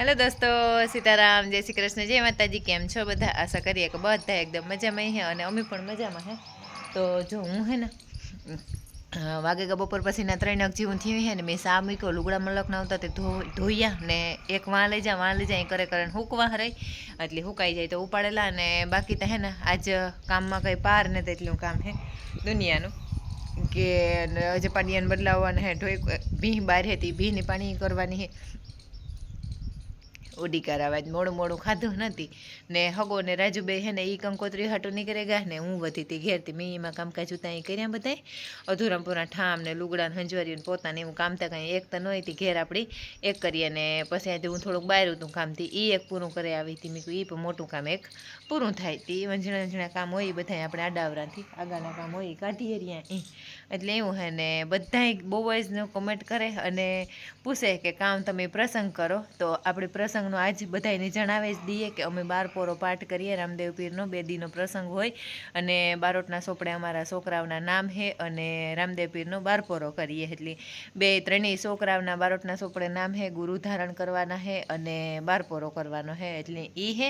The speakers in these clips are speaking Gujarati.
हेलो दोस्तों, सीताराम, जय श्री कृष्ण, जय माताजी। केम छो बधा? आशा करिए कि बधा एकदम मजा में है और अमी पण मजा में है। तो जो हूँ है ना वागे का बपोर पछी 3 जेवुं थयुं है ने मैं सा मूक्यो लुगड़ा मलक ना होता ते धोया ने एक वां लई जा करे करे हुकवा हराई એટલે હુકાઈ જાય તો ઉપાડેલા ને બાકી તો હે ને આજ કામમાં કંઈ પાર નથી એટલું કામ હે દુનિયાનું કે હજી પાણીયાને બદલાવવાના હે ઢોઈ ભીહ બહાર હતી ભીહની પાણી કરવાની હે ઉડી કરાવવા જ મોડું મોડું ખાધું નથી ને હગો ને રાજુબે હે ને એ કંકોત્રી હાટું નીકળે ગયા ને હું વધી હતી ઘેરથી મેં એમાં કામકાજ ઉતા એ કર્યા બધાય અધૂરા પૂરા ઠામ ને લુગડા હંજવારીને પોતાને એવું કામ તો કાંઈ એક તો ન હતી ઘેર આપણી એક કરીએ ને પછી આજે હું થોડુંક બહાર હતું કામથી એ એક પૂરું કરી આવી હતી મેં કહ્યું એ પણ મોટું કામ એક પૂરું થાય તે વંજણા વંજણા કામ હોય એ બધા આપણે આડાવરાથી આગળના કામ હોય એ કાઢીએ રહ્યા એટલે એવું હે ને બધાય બહુ જ કોમેન્ટ કરે અને પૂછે કે કામ તમે પ્રસંગ કરો તો આપણે પ્રસંગનો આજ બધાને જણાવી જ દઈએ કે અમે 12 પોરો પાઠ કરીએ રામદેવ પીરનો 2 દીનો પ્રસંગ હોય અને બારોટના સોપડે અમારા છોકરાઓના નામ હે અને રામદેવ પીરનો 12 પોરો કરીએ એટલે ત્રણેય છોકરાઓના બારોટના સોપડે નામ હે ગુરુ ધારણ કરવાના હે અને 12 પોરો કરવાનો હે એટલે એ હે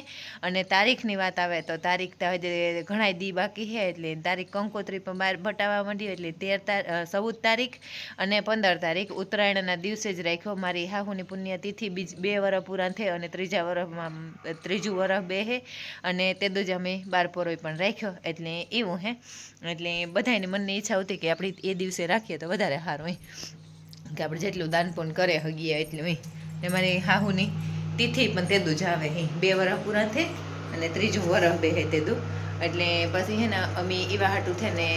અને તારીખની વાત આવે તો તારીખ તો હજી ઘણા દી બાકી હે એટલે તારીખ કંકોત્રી પણ બહાર બટાવવા માંડી એટલે 14 તારીખ અને 15 તારીખ ઉત્તરાયણના દિવસે જ રાખ્યો મારી હાહુની પુણ્યતિથિ 2 વર્ષ પૂરા થઈ અને ત્રીજા વર્ષમાં ત્રીજું વર્ષ બે હે અને તે જ અમે 12 પોરોય પણ રાખ્યો એટલે એવું હે એટલે બધાની મનની ઈચ્છા હતી કે આપણે એ દિવસે રાખીએ તો વધારે સારું હોય કે આપણે જેટલું દાન પણ કરે હગીએ એટલું હોય ને મારી હાહુની તિથિ પણ તેદું જ આવે હે 2 વર્ષ પૂરા થઈ અને ત્રીજું વર્ષ બે હે તેદું એટલે પછી હે ને અમે એવા હાટું થઈને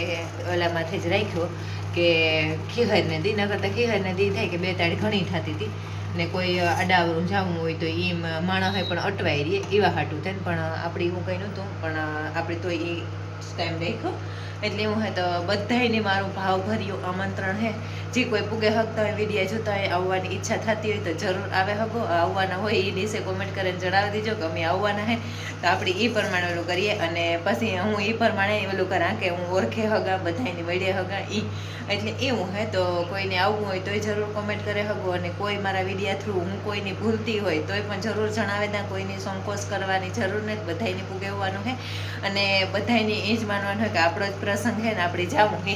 ઓલામાંથી જ રાખ્યો કે ખીહરને દી ન કરતાં ખીહરને દી થાય કે 2 તારીખ ઘણી થતી હતી ને કોઈ આડાવરું જવું હોય તો એ માણસે પણ અટવાઈ રહીએ એવા હાટું થાય પણ આપણી એવું કંઈ નહોતું પણ આપણે તો એ ટાઈમ રાખ્યો એટલે એવું હોય તો બધાયને મારું ભાવભર્યું આમંત્રણ હે જે કોઈ પૂગે હકતા હોય વિડીયો જોતા હોય આવવાની ઈચ્છા થતી હોય તો જરૂર આવે હગો આવવાના હોય એ દિવસે કોમેન્ટ કરીને જણાવી દેજો કે અમે આવવાના હે તો આપણે એ પ્રમાણે ઓલું કરીએ અને પછી હું એ પ્રમાણે ઓલું કરા કે હું ઓળખે હગા બધાની વડે હગા એ એટલે એવું હે તો કોઈને આવવું હોય તોય જરૂર કોમેન્ટ કરે હગો અને કોઈ મારા વિડીયા થ્રુ હું કોઈની ભૂલતી હોય તોય પણ જરૂર જણાવે ના કોઈની સંકોચ કરવાની જરૂર નથી બધાયને પુગાવવાનું હે અને બધાયને એ જ માનવાનું હોય કે આપણો જ પ્રસંગ હે ને આપણે જવું હે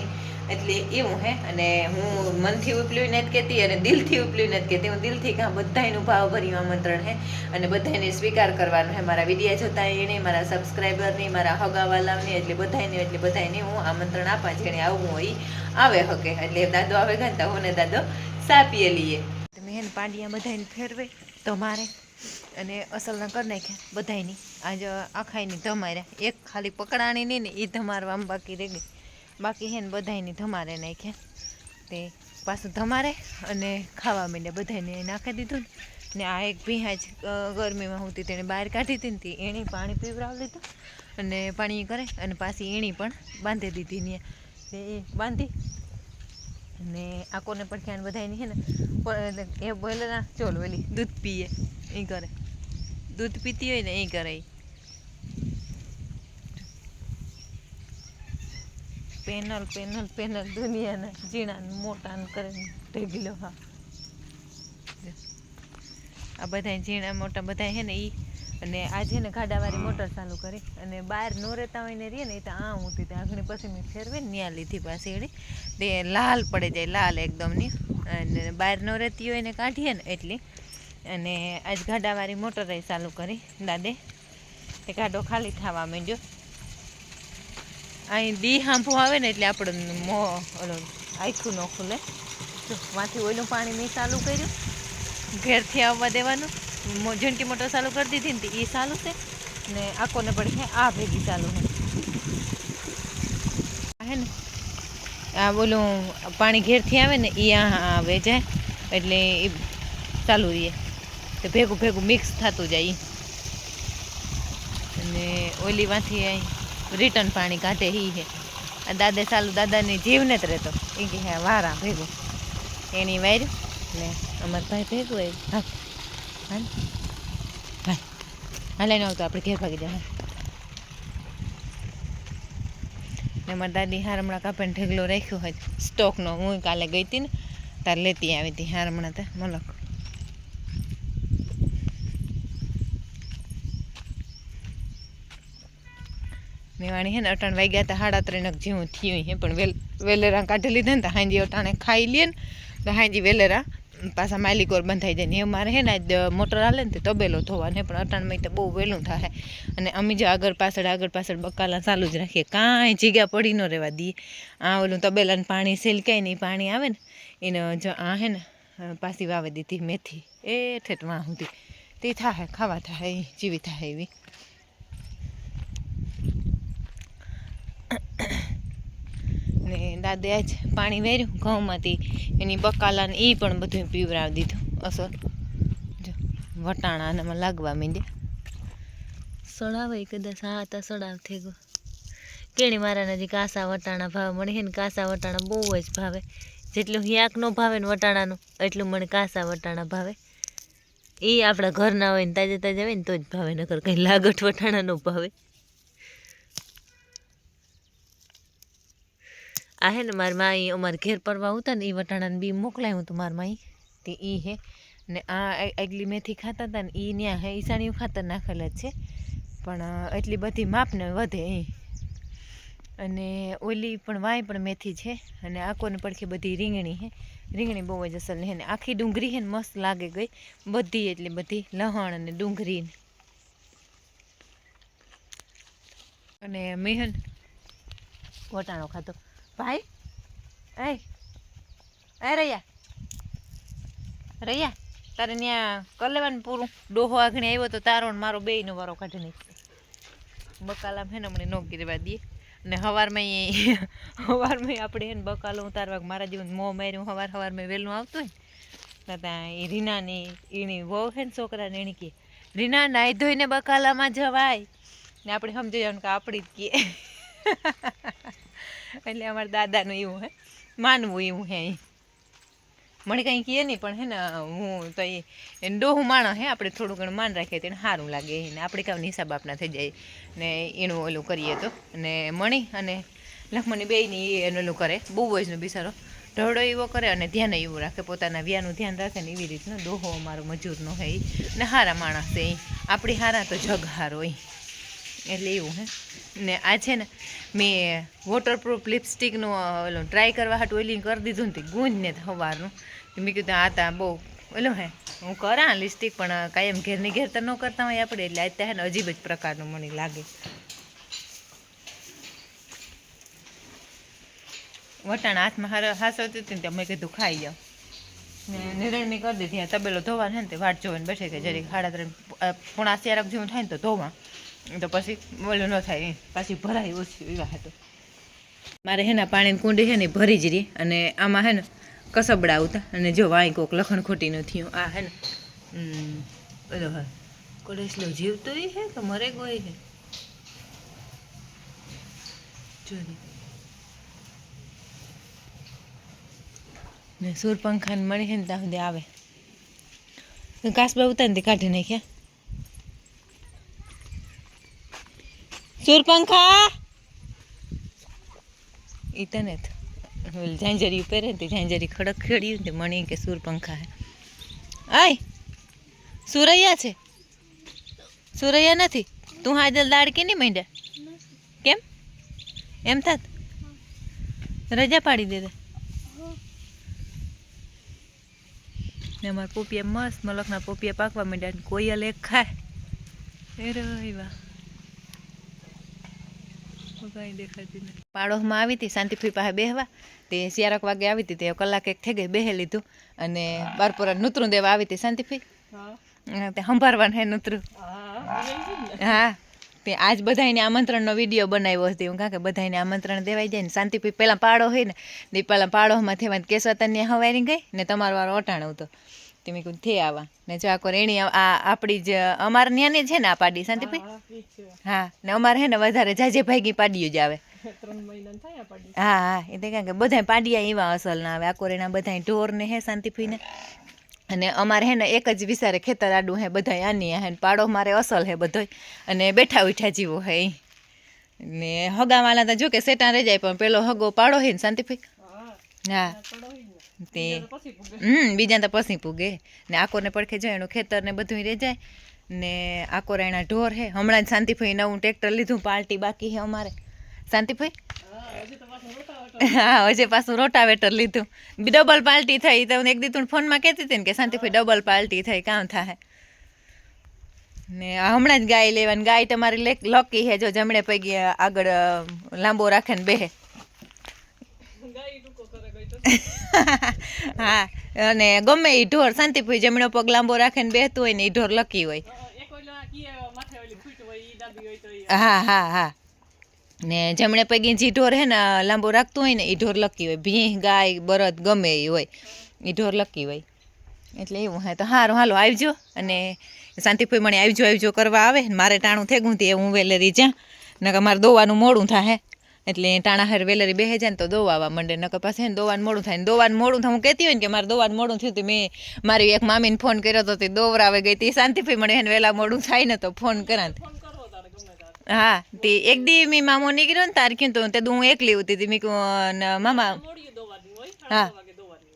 એટલે એવું હે અને હું મનથી ઉપલ્યું નથી કહેતી અને દિલથી ઉપલ્યું નથી કહેતી હું દિલથી કાં બધાયનું ભાવભર્યું આમંત્રણ હે અને બધાને સ્વીકાર કરવાનો હે મારા વિડીયા જોતા એને મારા સબસ્ક્રાઈબરની મારા હગાવાલાની એટલે બધાને હું આમંત્રણ આપા જેણે આવવું હોય આવે હકે એટલે દાદો આવે ગાતા હું ને દાદો સાપીએ લઈએ તમે હે ને પાંડિયા બધાને ફેરવે તો મારે અને અસલના કરી નાખ્યા બધાયની આજ આખાઈની ધમાર્યા એક ખાલી પકડાણી નહીં ને એ ધમારવામાં બાકી રહી ગઈ બાકી હે ને બધાયની ધમારે નાખ્યા તે પાછું ધમારે અને ખાવા માંડ્યા બધાને નાખી દીધું ને આ એક ભીહા જ ગરમીમાં હોતી તેને બહાર કાઢી હતી ને એણે પાણી પીવડાવી લીધું અને પાણી કરે અને પાછી એણી પણ બાંધી દીધી ને એ બાંધી અને આકોને પણ ખ્યાલ બધાની હે ને એ બોલે ના ચોલ ઓલી દૂધ પીએ એ કરે દૂધ પીતી હોય ને એ કરે પેનલ દુનિયાના ઝીણા મોટા કરે ઢગલો હા આ બધા ઝીણા મોટા બધા હે ને એ અને આજે ને ગાડાવાળી મોટર ચાલુ કરી અને બહાર ન રહેતા હોય ને રહીએ ને એ તો આ હું હતી આગળ પછી મેં ફેરવે ને ત્યાં લીધી પાછી એડી તે લાલ પડે જાય લાલ એકદમની અને બહાર ન રહેતી હોય ને કાઢીએ ને એટલી અને આજ ગાડાવાળી મોટર ચાલુ કરી દાદે તે ગાડો ખાલી થવા માંડ્યો અહીં દી હાંભું આવે ને એટલે આપણે ઓલો આખું ન ખુલે જો માંથી ઓઈલું પાણી મેં ચાલુ કર્યું ઘેરથી આવવા દેવાનું ઝીણકી મોટર ચાલુ કરી દીધી ને એ ચાલુ છે ને આકોને પડી છે આ ભેગી ચાલુ હે ને આ બોલું પાણી ઘેરથી આવે ને એ આ આવે જાય એટલે એ ચાલુ રહીએ તો ભેગું મિક્સ થતું જાય અને ઓલીમાંથી અહીં રિટર્ન પાણી કાઢે એ છે આ દાદા ચાલુ દાદાની જીવને જ રહેતો એ કે હા વારા ભેગું એની વાર્યું ને અમારા ભાઈ ભેગું હોય હા હા હાલે ન આવતો આપણે ઘેર ભાગી જાય ને મારા દાદી હારમણા કાપીને ઢગલો રાખ્યો હોય સ્ટોકનો હું કાલે ગઈ હતી ને તાર લેતી આવી હતી હારમણા ત્યાં મલક ને વાણી હે ને અટાણ વાગ્યા હતા 3:30 જેવું થયું હે પણ વેલેરા કાઢી લીધા ને તો હાંજી અટાણે ખાઈ લે ને તો હાંજી વેલેરા પાછા માલિકોર બંધાઈ જાય ને એ મારે હે ને આજ મોટર હાલે ને તે તબેલો ધોવાને પણ અટાણમાં તો બહુ વહેલું થાય અને અમે જો આગળ પાછળ બકાલા ચાલુ જ રાખીએ કાંઈ જગ્યા પડી ન રહેવા દઈએ આ ઓલું તબેલાને પાણી સેલકાય ને પાણી આવે ને એને જો આ હે ને પાછી વાવી દીધી મેથી એ ઠેઠ વાં સુધી તે થાય ખાવા થાય જીવી થાય એવી ને દાદે આજ પાણી વેર્યું ઘઉંમાંથી એની બકાલાને એ પણ બધું પીવરાવી દીધું અસર જો વટાણા આનામાં લાગવા માંડ્યા સડાવે કદાચ હા તો સડાવ થઈ ગયો કેણી મારા નજીક કાસા વટાણા ભાવે મને હે ને કાસા વટાણા બહુ જ ભાવે જેટલું યાક ન ભાવે ને વટાણાનું એટલું મને કાસા વટાણા ભાવે એ આપણા ઘરના હોય ને તાજા હોય ને તો જ ભાવે નકર કંઈ લાગટ વટાણા ન ભાવે આ હે ને મારી માઈ અમારે ઘેર પરવા આવતા ને એ વટાણાને બી મોકલાયું હતું મારી માઈ તે એ હે ને આ આગલી મેથી ખાતા હતા ને એ ત્યાં હે ઈસાણીયું ખાતર નાખેલા જ છે પણ એટલી બધી માપને વધે એ અને ઓલી પણ વાય પણ મેથી છે અને આકોને પડખે બધી રીંગણી હે રીંગણી બહુ જ અસલ હે ને આખી ડુંગળી હે ને મસ્ત લાગે ગઈ બધી એટલી બધી લહણ અને ડુંગળી અને મેહન વટાણો ખાતો ભાઈ એ રૈયા તારે ત્યાં કરી લેવાનું પૂરું ડોહો આગળ આવ્યો તો તારો ને મારો બેયનો વારો કાઢી નાખી બકાલામ હે ને મને નો ગીરવા દઈએ ને સવારમાં આપણે એને બકાલો ઉતારવા મારા જેવું મોં માર્યું સવારમાં વહેલું આવતું હોય ને ત્યાં એ રીનાની એની વહુ છે ને છોકરાને એની કહે રીના નાહી ધોઈને બકાલામાં જવાય ને આપણે સમજી જવાનું કે આપણી જ કહે એટલે અમારા દાદાનું એવું હે માનવું એવું હે મને કંઈ કહે નહીં પણ હે ને હું તો એ ડોહું માણસ હે આપણે થોડું ઘણું માન રાખીએ તો એને સારું લાગે ને આપણે કાંઈ હિસાબ આપના થઈ જાય ને એનું ઓલું કરીએ તો અને મણી અને લખમણી બેયની એનું ઓલું કરે બહુ જ બિચારો ઢળો એવો કરે અને ધ્યાન એવું રાખે પોતાના વ્યાનું ધ્યાન રાખે ને એવી રીતનું ડોહો અમારો મજૂરનો હે ને સારા માણસ છે આપણી હારા તો જગ હારો એટલે એવું હે ને આ છે ને મેં વોટરપ્રૂફ લિપસ્ટિકનું ઓલું ટ્રાય કરવા હાટું ઓઈલિંગ કરી દીધું ને ગુંજને સવારનું મેં કીધું આ તા બહુ ઓલું હે હું કરા લિપસ્ટિક પણ કાયમ ઘેરની ઘેર તો ન કરતા હોય આપણે એટલે આજ હે ને અજીબ જ પ્રકારનું મને લાગે વટાણા હાથમાં હાસવતી હતી ને ત્યાં મેં કીધું ખાઈ જાઓ ને નિરણની કરી દીધી આ તબેલો ધોવાનું ને તે વાટ જોવાને બેઠે કે જરીક 3:30 જેવું થાય ને તો ધોવા તો પછી ઓલું ન થાય પાછી ભરાય ઓછી એવા હતું મારે હેના પાણીની કુંડી છે ને ભરી જ રહી અને આમાં હે ને કસબડા આવતા અને જો વાંઈ કોક લખણ ખોટીનું થયું આ હે ને ઓલો હા કોલેસલો જીવતો હે કે મરે ગઈ છે જોઈ ને સૂરપંખાને મળી છે ને ત્યાં સુધી આવે કાસબા ઉતાર ને કાઢી નાખ્યા સૂરપંખા ઈ તને ઝાંઝરી પહેરે ને ઝાંઝરી ખડક ખેડ્યું ને મણી કે સૂરપંખા હે આય સુરૈયા છે સુરૈયા નથી તું હાજર દાળ કે નહીં માંડ્યા કેમ એમ થાત રજા પાડી દે ને અમારા પોપિયા મસ્ત મલકના પોપિયા પાકવા માંડ્યા કોયલ એક ખાય એ રહીવા કઈ દેખાતી નથી પાડોશમાં આવી હતી શાંતિફી પાસે બેહવા તે 4 વાગે આવી હતી તે કલાક એક થઈ ગઈ બેહે લીધું અને બારપોરા નૂતરું દેવા આવી હતી શાંતિફી તે સંભાળવાનું હે નૂતરું હા તે આજ બધાને આમંત્રણનો વિડીયો બનાવ્યો હતો હું કાં કે બધાને આમંત્રણ દેવાઈ જાય ને શાંતિફી પહેલાં પાડો હોય ને તે પહેલાં પાડોમાં થવા કેશવતનને હવારી ગઈ ને તમારો વારો અટાણો હતો તમે કહું થે આવા ને જો આ રેણી આ આપણી જ અમારે ન્યાની છે ને આ પાડી શાંતિભાઈ હા ને અમારે હે ને વધારે જાજે ભાગી પાડીઓ જ આવે 3 મહિના થાય આ પાડી હા હા એટલે કારણ કે બધા પાડિયા એવા અસલ ના આવે આ કોરેના બધા ઢોર ને હે શાંતિભાઈને અને અમારે હે ને એક જ વિચારે ખેતર આડું હે બધા આની હે પાડો મારે અસલ હે બધોય અને બેઠા ઉઠ્યા જીવો હે ને હગાવાલા તો જો કે સેટા રહી જાય પણ પેલો હગો પાડો હે ને શાંતિભાઈ હા તે બીજા તો પછી પૂગે ને આકોને પડખે જાય એનું ખેતર ને બધું રહી જાય ને આકોરાયણા ઢોર હે. હમણાં જ શાંતિભાઈ નવું ટ્રેક્ટર લીધું, પાર્ટી બાકી છે અમારે. શાંતિભાઈ હા, હજે પાછું રોટાવેટર લીધું. ડબલ પાર્ટી થઈ. તો એક દી તું ફોનમાં કહેતી હતી ને કે શાંતિભાઈ ડબલ પાર્ટી થઈ, કામ થાય. ને હમણાં જ ગાય લેવાની. ગાય તમારી લકી છે, જો જમણે પૈકી આગળ લાંબો રાખે ને બેહે. હા, અને ગમે એ ઢોર શાંતિભાઈ જમણો પગ લાંબો રાખે ને બેહતું હોય ને એ ઢોર લકી હોય. હા હા હા, ને જમણે પગે જે ઢોર હે ને લાંબો રાખતું હોય ને એ ઢોર લકી હોય. ભીંહ, ગાય, બળદ ગમે એ હોય, એ ઢોર લકી હોય. એટલે એવું હે. તો સારું, હાલો આવજો. અને શાંતિભાઈ મને આવજો કરવા આવે. મારે ટાણું થઈ ગયું તે હું વેલેરી જ્યાં, નકર મારે દોવાનું મોડું થાય. એટલે ટાણા હાર વેલેરી બેહે જાય ને તો દોવાવા માંડે. નકર પાસે ને દોવાનું મોડું થાય. ને દોવાનું મોડું થાય હું કહેતી હોય ને કે મારે દોવાનું મોડું થયું હતું, મેં મારી એક મામીને ફોન કર્યો હતો, તે દોવરાવે ગઈ હતી. શાંતિભાઈ મને એને વહેલા મોડું થાય ને તો ફોન કરા. હા, તે એક દી મેં મામો નીકળ્યો ને તાર કીધું તો તે હું એકલી હતી. મેં કહું મામા, હા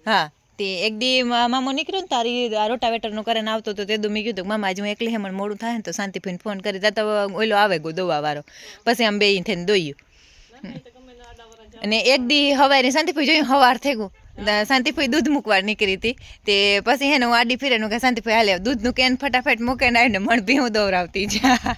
હા, તે એક દી મામો નીકળ્યો ને તારી રોટાવેટરનું કરીને આવતો હતો. તે દું મેં કીધું મામા આજે હું એકલી હે, મને મોડું થાય ને તો શાંતિભાઈને ફોન કરી તા તો ઓલો આવે ગયો દોવા વાળો. પછી આમ બે થઈને દોયું. અને એક દી હવારે શાંતિભાઈ જોયું હવાર થઈ ગયું. શાંતિભાઈ દૂધ મૂકવા નીકળી હતી. તે પછી હે ને હું આડી ફીરેનું કે શાંતિભાઈ હાલે દૂધનું કેન ફટાફટ મૂકે ને આવીને મણ ભીહું દોવરાવતી જા.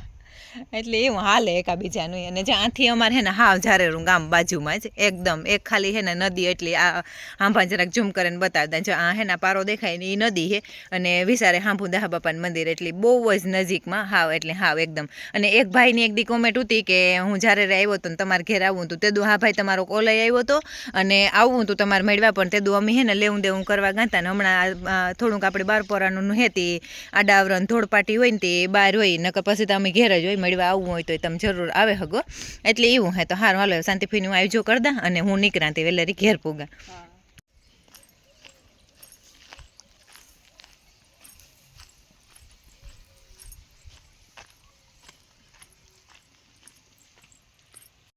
એટલે એવું હાલે એકાબીજાનું. અને જ્યાંથી અમારે હે ને હાવ ઝારેરું ગામ બાજુમાં જ એકદમ એક ખાલી હે ને નદી, એટલી આ હાંભા જરાક ઝૂમ કરીને બતાવતા. જો આ હે ને પારો દેખાય ને એ નદી હે, અને વિસારે હાંભુ દાહા બાપાનું મંદિર, એટલે બહુ જ નજીકમાં હાવ, એટલે હાવ એકદમ. અને એક ભાઈની એક દી કોમેન્ટ હતી કે હું જ્યારે આવ્યો હતો ને તમારે ઘેર આવવું હતું, તે દુ હા ભાઈ તમારો કોલ આવ્યો હતો અને આવવું હતું તમારે મેળવા, પણ તે દુ અમે હે ને લેવું દેવું કરવા ગાતા ને હમણાં થોડુંક આપણે બારપોરાનું હેતી આડાવરણ ધોળપાટી હોય ને તે બહાર હોય, નકર પછી તો અમે ઘેર જ હોય. મળવા આવવું હોય તો તમે જરૂર આવે હગો. એટલે એવું હે. તો હારું, હાલો શાંતિભાઈ હું આવજો કરદા અને હું નીકળાતી વેલેરી ઘેર પૂગા.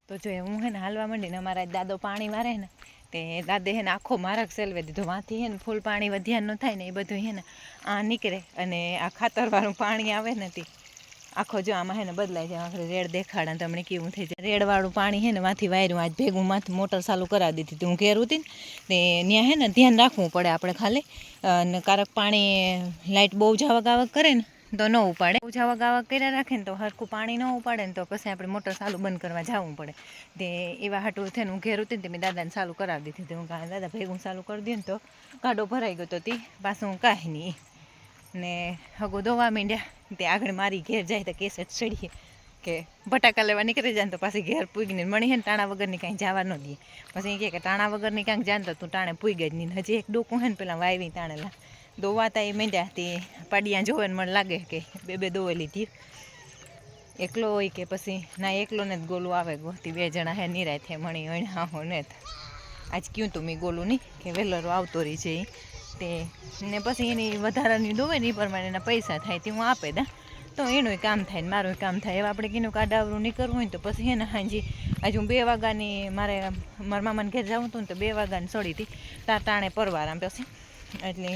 તો જો હું હે ને હાલવા માંડી ને અમારા દાદો પાણી વારે ને તે દાદે હે ને આખો મારક સેલવે દીધો. વાંથી હે ને ફૂલ પાણી વધ્યા ન થાય ને એ બધું હે ને આ નીકળે. અને આ ખાતરવાળું પાણી આવે ને તે આખો જો આમાં હે ને બદલાઈ જાય. આખરે રેડ દેખાડા તમને કેવું થઈ જાય. રેડવાળું પાણી હે ને માંથી વાયરું આજ ભેગું માંથી મોટર ચાલુ કરાવી દીધી હતી. હું ઘેર હતી ને તે ત્યાં હે ને ધ્યાન રાખવું પડે આપણે ખાલી. અને કારક પાણી લાઇટ બહુ જાવક આવક કરે ને તો ન ઉપાડે. બહુ જાવક આવક કર્યા રાખે ને તો હરખું પાણી ન ઉપાડે ને તો પછી આપણે મોટર ચાલુ બંધ કરવા જવું પડે. તે એવા હાટું થઈને હું ઘેર હતી ને મેં દાદાને ચાલુ કરાવી દીધી હતી. હું કાંઈ દાદા ભેગું ચાલુ કરી દે ને તો ગાડો ભરાઈ ગયો તો તે પાછું હું કાંઈ નહીં. ને હગો દોવા માંડ્યા. તે આગળ મારી ઘેર જાય તો કેસેટ ચડીએ કે બટાકા લેવા નીકળી જાય ને તો પાછી ઘેર પૂગીને મળી હે ને ટાણા વગરની કાંઈ જવા ન દે. પછી એ કહે કે ટાણા વગરની કાંઈક જાણતો તું ટાણે પૂગી જ નહીં. હજી એક ડોકું હે ને પેલા વાવી તાણેલા દોવાતા એ માંડ્યા. તે પાડિયા જોવે ને મને લાગે કે બે દોવે લીધી. એકલો હોય કે પછી ના એકલો ને જ ગોલું આવે ગોતી. બે જણા હે નિરાય છે મણી અણ્યા હો ને આજ ક્યું તું મેં ગોલું નહીં કે વેલરો આવતો રહી છે તે ને પછી એની વધારાની દોવે ને એ પ્રમાણે એના પૈસા થાય તે હું આપે દા તો એનું કામ થાય ને મારું કામ થાય. હવે આપણે કીનું કાડાવરું નહીં કરવું હોય ને તો પછી હે ને હાજી આજે હું 2 વાગ્યાની મારા મામાને ઘેર જાઉં હતું ને તો 2 વાગ્યાની સડી હતી તાર ટાણે પરવાર આમ પછી. એટલે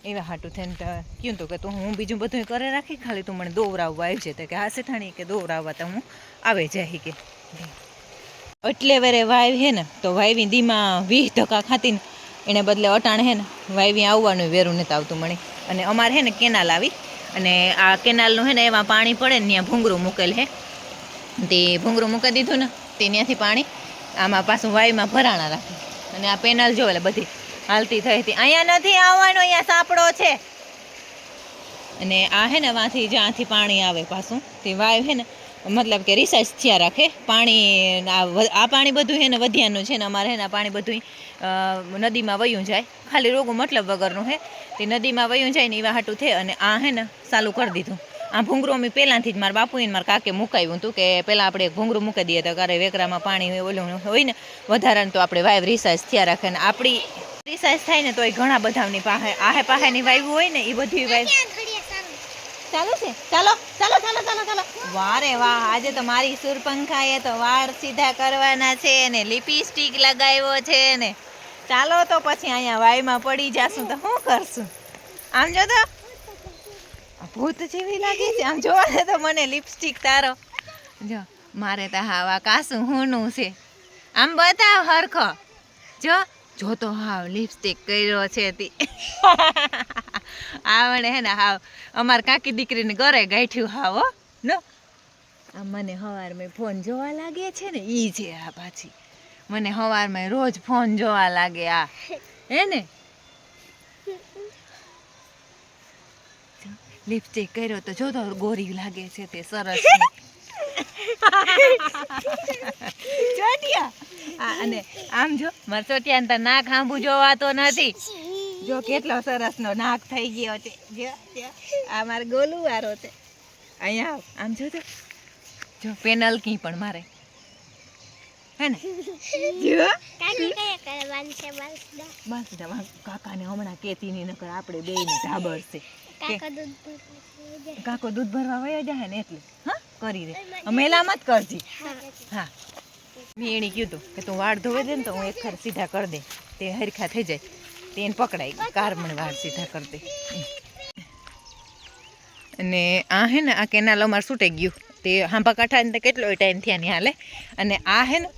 એવા હાટું થઈને કહ્યું હતું કે તું હું બીજું બધું કરે રાખી ખાલી તું મને દોવરાવવા આવી છે. તો કે હા શેઠાણી કે દોવરાવવા તો હું આવે જાય કે. એટલે વેરે વાવ હે ને તો વાવી દીમાં 20 ધક્કા ખાતી ને એને બદલે અટાણે હે ને વાવી આવવાનું વેરું નથી આવતું મને. અને અમારે હે ને કેનાલ આવી અને આ કેનાલનું હે ને એમાં પાણી પડે ને ત્યાં ભૂંગરું મૂકેલ હે. તે ભૂંગરું મૂકી દીધું ને તે ત્યાંથી પાણી આમાં પાછું વાવીમાં ભરાણા રાખે. અને આ પેનલ જો એટલે બધી હાલતી થઈ હતી. અહીંયા નથી આવવાનું, અહીંયા સાપડો છે. અને આ હે ને વાંથી જ્યાંથી પાણી આવે પાછું તે વાવ હે ને મતલબ કે રિસાર્જ થયા રાખે પાણી. આ પાણી બધું હે ને વધ્યાનું છે ને અમારે હે ને પાણી બધું નદીમાં વયું જાય. ખાલી રોગો મતલબ વગરનું હે તે નદીમાં વયું જાય ને એવા હાટું થાય. અને આ હે ને ચાલુ કરી દીધું. આ ભૂંગરું અમે પહેલાંથી જ મારા બાપુએ મારા કાકે મુકાવ્યું હતું કે પહેલાં આપણે ભૂંગરું મૂકી દઈએ તો ક્યારે વેકરામાં પાણી ઓલું હોય ને વધારાનું તો આપણે વાવ રિસાર્જ થયા રાખે. ને આપણી રિસાર્જ થાય ને તો એ ઘણા બધાની પાસે પાસેની વાવ્યું હોય ને એ બધી વાવ ચાલુ છે. ચાલો ચાલો ચાલો ચાલો ચાલો. વારે વાહ, આજે તો મારી સુરપંખાએ તો વાળ સીધા કરવાના છે ને લિપસ્ટિક લગાવ્યો છે ને. ચાલો તો પછી અહીંયા વાયમાં પડી જાશું તો શું કરશું. આમ જો તો ભૂત જેવી લાગે છે આમ જોવા તો મને લિપસ્ટિક તારો જો મારે તો હાવા કાસું હુંનું છે આમ બતાવ હરખો જો જો તો હાવ લિપસ્ટિક કર્યો છે તી આવડે હે ને હાવ અમાર કાકી દીકરીને ઘરે ગાંઠ્યું હાવ હો નો આ મને હવારમાં ફોન જોવા લાગે છે ને ઈ છે આ પાછી મને હવારમાં રોજ ફોન જોવા લાગે આ હે ને લિપસ્ટિક કર્યો તો જો તો ગોરી લાગે છે તે સરસ ચોટિયા અને આમ જો માર ચોટિયા તો નાક આંબુ જોવાતો નથી જો કેટલો સરસ નો નાક થઈ ગયો છે જો આ મારે ગોલું વારો છે અહીંયા આમ જો તો જો પેનલ કી પણ મારે હે ને જો કાકી કયા કરવાની છે બસ બસ કાકાને હમણાં કેતી ની નકર આપણે બેયને ધાબર છે કાકો દૂધ ભરવા વયા જાય ને એટલે હા કરી દે મેલા મત કરજી હા મેં એને કીધું કે તું વાળ ધોવે દે ને તો હું એક ખર સીધા કરી દે તે હરખા થઈ જાય તેને પકડાઈ કાર મને વાળ સીધા કરી દે અને આ હે ને આ કેનાલ અમારે છૂટાઈ ગયું તે હાંભા કાંઠા ને કેટલો ટાઈમ થયા ને હાલે અને આ હે ને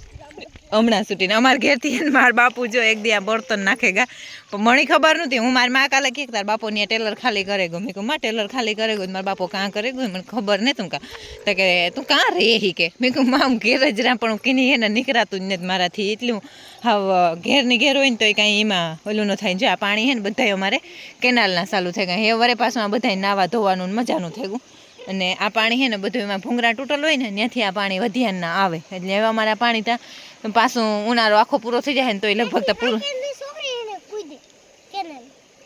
હમણાં છૂટીને અમારા ઘેરથી મારા બાપુ જો એક દી આ બર્તન નાખે ગા પણ મને ખબર નહોતી હું મારી માં કાલે કે તાર બાપો ને ટેલર ખાલી કરે ગયો મેં કહું માં ટેલર ખાલી કરે ગયો મારા બાપો કાં કરે ગયો મને ખબર નહીં તું કાં તો કે તું કાં રે હી કે મેં કહું માં હું ઘેર જ રહ્યા પણ હું કીની એને નીકળાતું જ નથી મારાથી એટલું હા ઘેરની ઘેર હોય ને તો કાંઈ એમાં ઓલું ન થાય જો આ પાણી છે ને બધાય અમારે કેનાલના ચાલુ થઈ ગયા એ વરે પાછું આ બધાય નાવા ધોવાનું ને મજાનું થઈ ગયું અને આ પાણી છે ને બધું એમાં ભૂંગરા તૂટલ હોય ને ત્યાંથી આ પાણી વધ્યા ના આવે એટલે એવા અમારા પાણી ત્યાં પાછું ઉનાળો આખો પૂરો થઈ જાય ને તો એ લગભગ તો પૂરું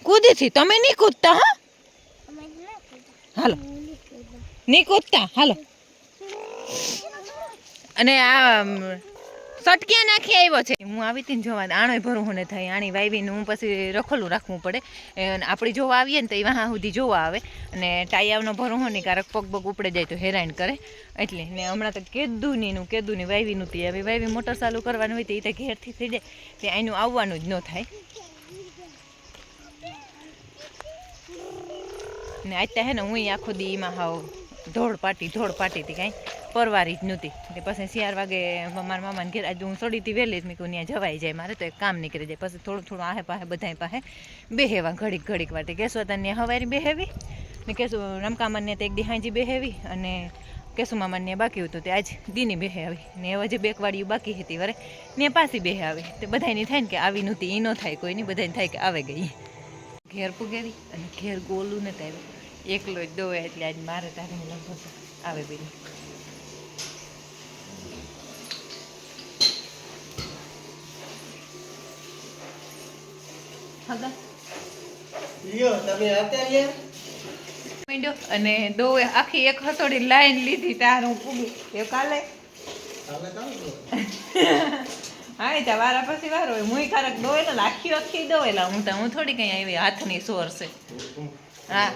કૂદીથી તમે નહીં કૂદતા હા હાલો નહીં કૂદતા હાલો અને આ સટક્યા નાખી આવ્યો છે હું આવી હતી ને જોવા આણોય ભરું ને થાય આણી વાવીને હું પછી રખોલું રાખવું પડે આપણે જોવા આવીએ ને તો એ વાહ સુધી જોવા આવે અને ટાયાવનો ભરું હોય ને ક્યારેક પગ પગ ઉપડે જાય તો હેરાન કરે એટલે ને હમણાં તો કેદુની વાવીનું હતી હવે વાવી મોટર ચાલુ કરવાનું હોય તો એ તો ઘેરથી થઈ જાય તે અહીંનું આવવાનું જ ન થાય ને આજ હે ને હું આખો દી એમાં હાવ ધોળ પાટી હતી કાંઈ પરવારી જ નહોતી એટલે પછી 4 વાગે મારા મામાને ઘેર આજે હું ચડી હતી વહેલી જ મેં કહું ત્યાં જવાઈ જાય મારે તો એક કામ નીકળી જાય પછી થોડું આહે પાસે બધા પાસે બેહેવા ઘડીક વાટે કેશોતા ત્યાં હવારી બેહેવી ને કેશું રમકામનને તો એક દી હાંજી બેહેવી અને કેશુ મામાને બાકી હતું તે આજ દીની બેહે આવી ને હવે જે બેકવાડીયું બાકી હતી વરે ને પાછી બેહે આવી તે બધાની થાય ને કે આવી નહોતી એ ન થાય કોઈની બધાને થાય કે આવે ગઈ ઘેર પુગેરી અને ઘેર ગોલું નથી આવ્યું એકલો જ દોવે એટલે આજ મારે તારે લગભગ આવે બેની અને દોવે આખી એક હસોડી લાઈન લીધી તારું પૂગી એ કાલે હા એ વારા પછી વારો હોય હું કારક દોવેલા આખી દોવેલા હું થોડી કઈ આવી હાથની સોર છે હા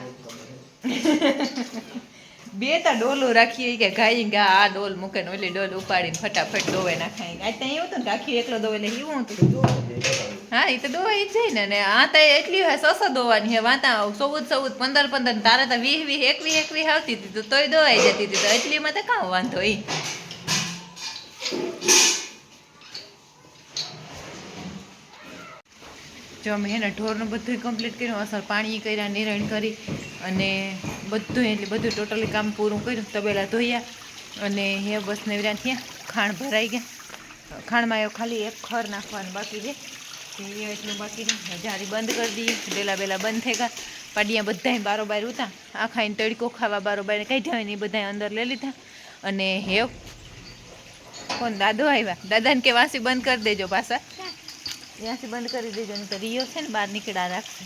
બે તો ડોલું રાખીએ કે ગાઈ ગા આ ડોલ મૂકે ને ઓલી ડોલ ઉપાડીને ફટાફટ દોવે નાખાય આજ ત્યાં એવું હતું ને આખી એકલો દોવે એટલે એવું હતું હા એ તો દોવાઈ જ જાય ને આ તો એટલી હોય સસ દોવાની હે વાતા 14 15 તારે તો 20 21 આવતી હતી તોય દોવાઈ જતી હતી તો એટલીમાં તો કાં વાંધો એ જો અમે એને ઢોરનું બધું કમ્પ્લીટ કર્યું અસર પાણી કર્યા નિરણ કરી અને બધું એટલે બધું ટોટલી કામ પૂરું કર્યું તબેલા ધોયા અને હે બસ નેવરા થયા ખાણ ભરાઈ ગયા ખાણમાં એવું ખાલી એક ખર નાખવાનું બાકી છે એટલું બાકી છે જાળી બંધ કરી દઈએ ડેલા બેલા બંધ થઈ ગયા પાડિયા બધાય બારોબાર ઉતા આ ખાઈને તડકો ખાવા બારોબાર કાઢ્યા હોય ને એ બધા અંદર લઈ લીધા અને હેવ કોણ દાદો આવ્યા દાદાને કે વાસી બંધ કરી દેજો પાછા ત્યાંથી બંધ કરી દેજો ને તો રિયો છે ને બહાર નીકળ્યા રાખશે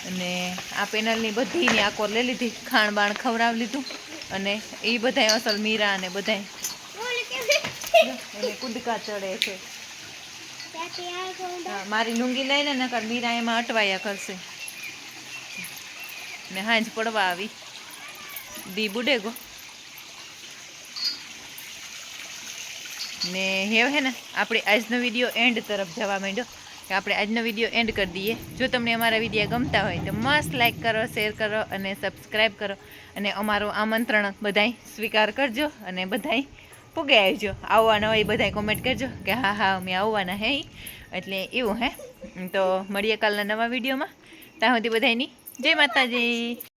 અને આ પેનલની બધીની આકોર લઈ લીધી ખાણ બાણ ખવડાવી લીધું અને એ બધાય અસલ મીરા અને બધાય એને કૂદકા ચડે છે મારી લુંગી લઈને નકર મીરા એમાં અટવાયા કરશે ને હાંજ પડવા આવી દી બુડે ગો ને હેવ હે ને આપણે આજનો વિડીયો એન્ડ તરફ જવા માંડ્યો કે આપણે આજનો વિડીયો એન્ડ કરી દઈએ. જો તમને અમારા વિડીયો ગમતા હોય તો મસ્ત લાઈક કરો, શેર કરો અને સબસ્ક્રાઈબ કરો. અને અમારું આમંત્રણ બધાય સ્વીકાર કરજો અને બધાય પૂગે આવજો. આવવાના હોય બધાય કોમેન્ટ કરજો કે હા હા અમે આવવાના હે. એટલે એવું હે. તો મળીએ કાલના નવા વિડીયોમાં. ત્યાં સુધી બધાયની જય માતાજી.